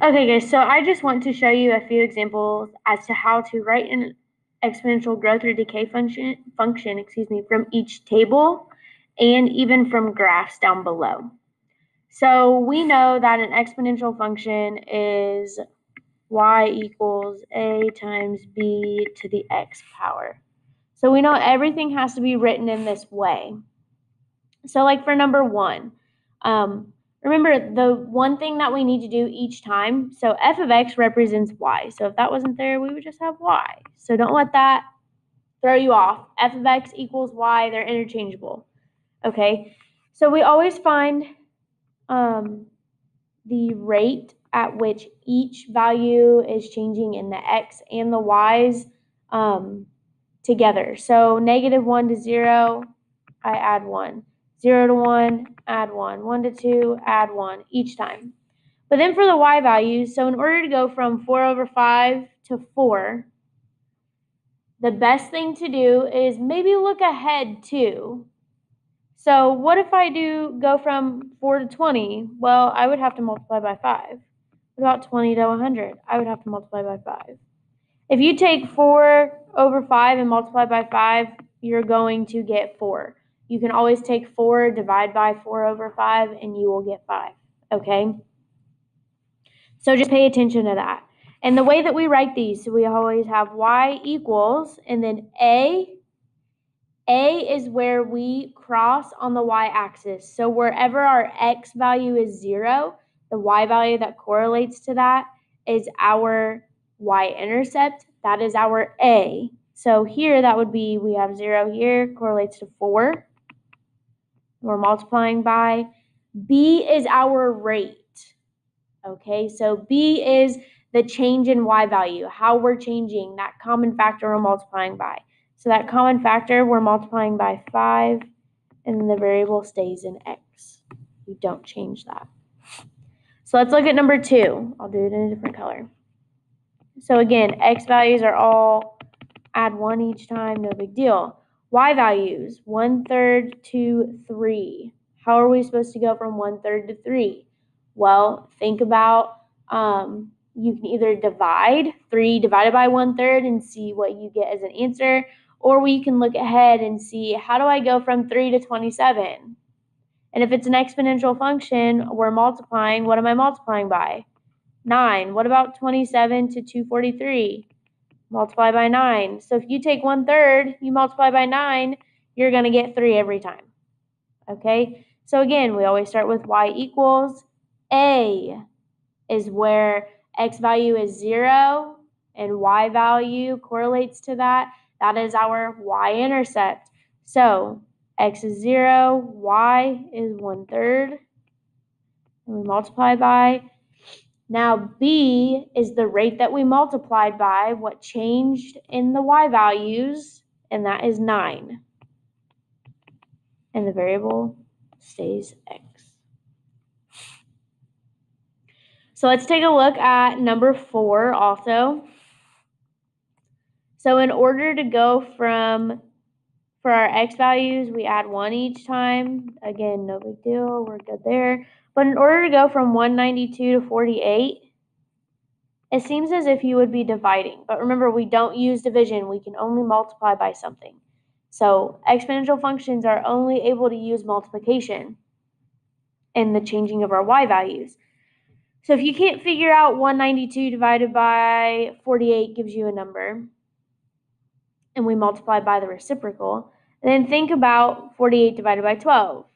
Okay, guys, so I just want to show you a few examples as to how to write an exponential growth or decay function, from each table and even from graphs down below. So we know that an exponential function is y equals a times b to the x power. So we know everything has to be written in this way. So like for number one, remember the one thing that we need to do each time, so f of x represents y. So if that wasn't there, we would just have y. So don't let that throw you off. F of x equals y, they're interchangeable. Okay, so we always find the rate at which each value is changing in the x and the y's together. So -1 to 0, I add 1. 0 to 1, add 1. 1 to 2, add 1 each time. But then for the y values, so in order to go from 4 over 5 to 4, the best thing to do is maybe look ahead too. So what if I go from 4 to 20? Well, I would have to multiply by 5. What about 20 to 100? I would have to multiply by 5. If you take 4 over 5 and multiply by 5, you're going to get 4. You can always take 4, divide by 4 over 5, and you will get 5, okay? So just pay attention to that. And the way that we write these, so we always have y equals, and then A is where we cross on the y-axis. So wherever our x value is 0, the y value that correlates to that is our y-intercept. That is our A. So here that would be, we have 0 here, correlates to 4. We're multiplying by. B is our rate. Okay, so B is the change in y value, how we're changing, that common factor we're multiplying by. So that common factor we're multiplying by 5, and the variable stays in x. We don't change that. So let's look at number 2. I'll do it in a different color. So again, x values are all add 1 each time, no big deal. Y values, 1/3 to 3. How are we supposed to go from 1/3 to 3? Well, think about, you can either divide 3 divided by 1/3 and see what you get as an answer, or we can look ahead and see, how do I go from 3 to 27? And if it's an exponential function, we're multiplying. What am I multiplying by? 9. What about 27 to 243? Multiply by 9. So if you take 1/3, you multiply by 9, you're going to get 3 every time. Okay? So again, we always start with y equals. A is where x value is 0 and y value correlates to that. That is our y-intercept. So x is 0, y is 1/3, and we multiply by. Now B is the rate that we multiplied by, what changed in the y values, and that is 9. And the variable stays x. So let's take a look at number 4 also. So in order to go for our x values, we add 1 each time. Again, no big deal, we're good there. But in order to go from 192 to 48, it seems as if you would be dividing. But remember, we don't use division. We can only multiply by something. So exponential functions are only able to use multiplication in the changing of our y values. So if you can't figure out 192 divided by 48 gives you a number, and we multiply by the reciprocal, then think about 48 divided by 12,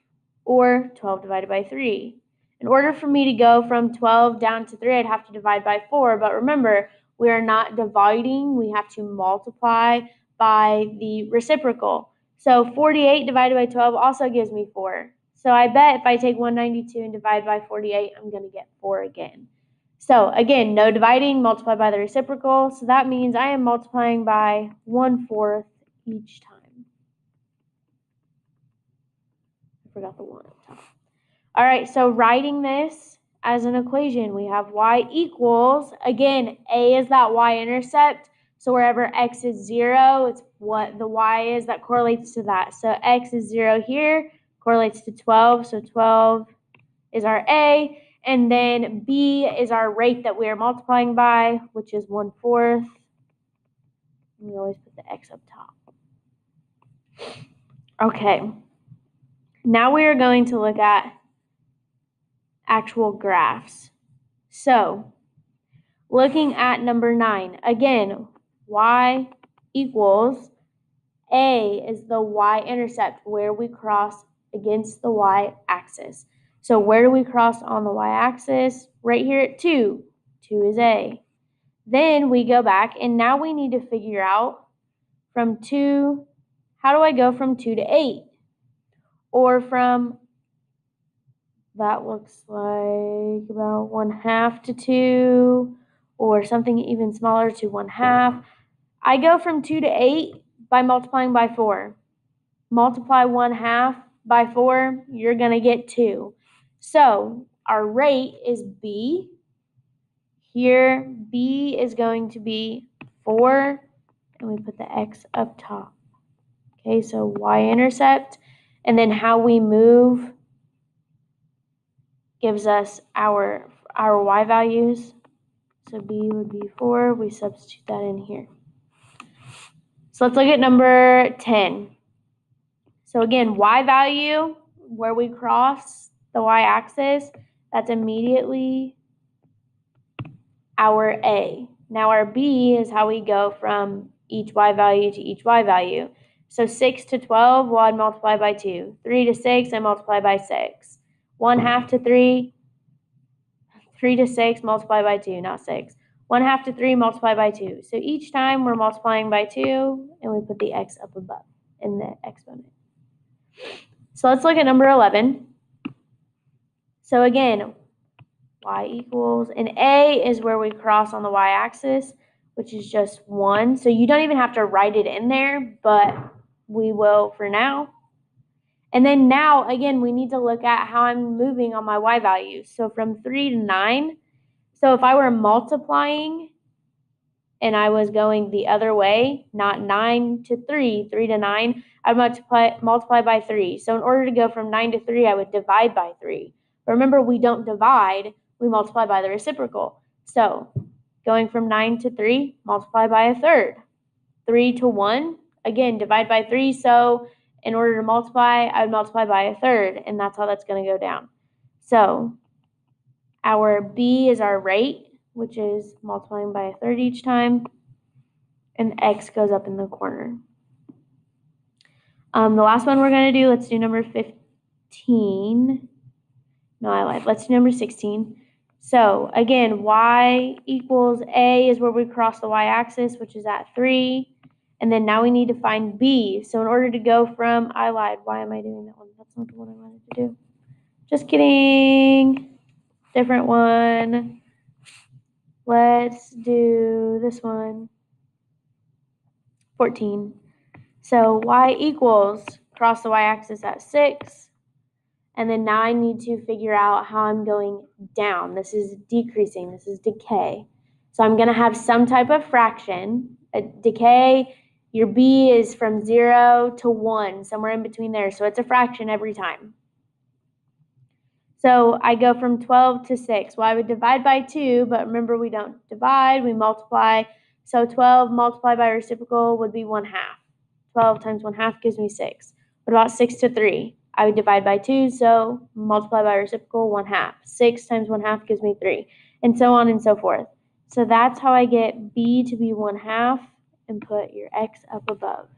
or 12 divided by 3. In order for me to go from 12 down to 3, I'd have to divide by 4, but remember, we are not dividing, we have to multiply by the reciprocal. So 48 divided by 12 also gives me 4. So I bet if I take 192 and divide by 48, I'm going to get 4 again. So again, no dividing, multiply by the reciprocal. So that means I am multiplying by 1/4 each time. I forgot the 1 up top. All right, so writing this as an equation, we have y equals, again, A is that y-intercept. So wherever x is 0, it's what the y is that correlates to that. So x is 0 here, correlates to 12. So 12 is our A. And then B is our rate that we are multiplying by, which is 1/4. We always put the X up top. Okay. Now we are going to look at actual graphs. So, looking at number 9, again, y equals A is the y-intercept, where we cross against the y-axis. So where do we cross on the y-axis? Right here at 2. 2 is A. Then we go back, and now we need to figure out from 2, how do I go from 2 to 8? Or from, that looks like about 1/2 to 2, or something even smaller to 1/2. I go from 2 to 8 by multiplying by 4. Multiply 1/2 by 4, you're going to get 2. So our rate is B. Here, B is going to be 4, and we put the X up top. Okay, so y-intercept, and then how we move gives us our y values. So B would be 4. We substitute that in here. So let's look at number 10. So again, y value, where we cross the y-axis, that's immediately our A. Now our B is how we go from each y value to each y value. So 6 to 12, well, I'd multiply by 2. 3 to 6, I multiply by 6. 1/2 to 3, 3 to 6, multiply by 2, not 6. 1/2 to 3, multiply by 2. So each time we're multiplying by 2, and we put the X up above in the exponent. So let's look at number 11. So again, y equals, and A is where we cross on the y-axis, which is just 1. So you don't even have to write it in there, but we will for now. And then now, again, we need to look at how I'm moving on my y values. So from 3 to 9, so if I were multiplying and I was going the other way, not 9 to 3, 3 to 9, I'd multiply by 3. So in order to go from 9 to 3, I would divide by 3. But remember, we don't divide, we multiply by the reciprocal. So going from 9 to 3, multiply by a third. 3 to 1, again, divide by 3. So in order to multiply, I would multiply by a third, and that's how that's going to go down. So our B is our rate, which is multiplying by a third each time, and X goes up in the corner. The last one we're going to do, let's do number 15. No, I lied. Let's do number 16. So again, y equals A is where we cross the y-axis, which is at 3. And then now we need to find B. So in order to go from, I lied. Why am I doing that one? That's not the one I wanted to do. Just kidding. Different one. Let's do this one. 14. So y equals, cross the y-axis at 6. And then now I need to figure out how I'm going down. This is decreasing. This is decay. So I'm going to have some type of fraction. A decay, your B is from 0 to 1, somewhere in between there. So it's a fraction every time. So I go from 12 to 6. Well, I would divide by 2, but remember we don't divide, we multiply. So 12 multiplied by reciprocal would be 1/2. 12 times 1/2 gives me 6. What about 6 to 3? I would divide by 2, so multiply by reciprocal, 1/2. 6 times 1/2 gives me 3, and so on and so forth. So that's how I get B to be 1/2, and put your X up above.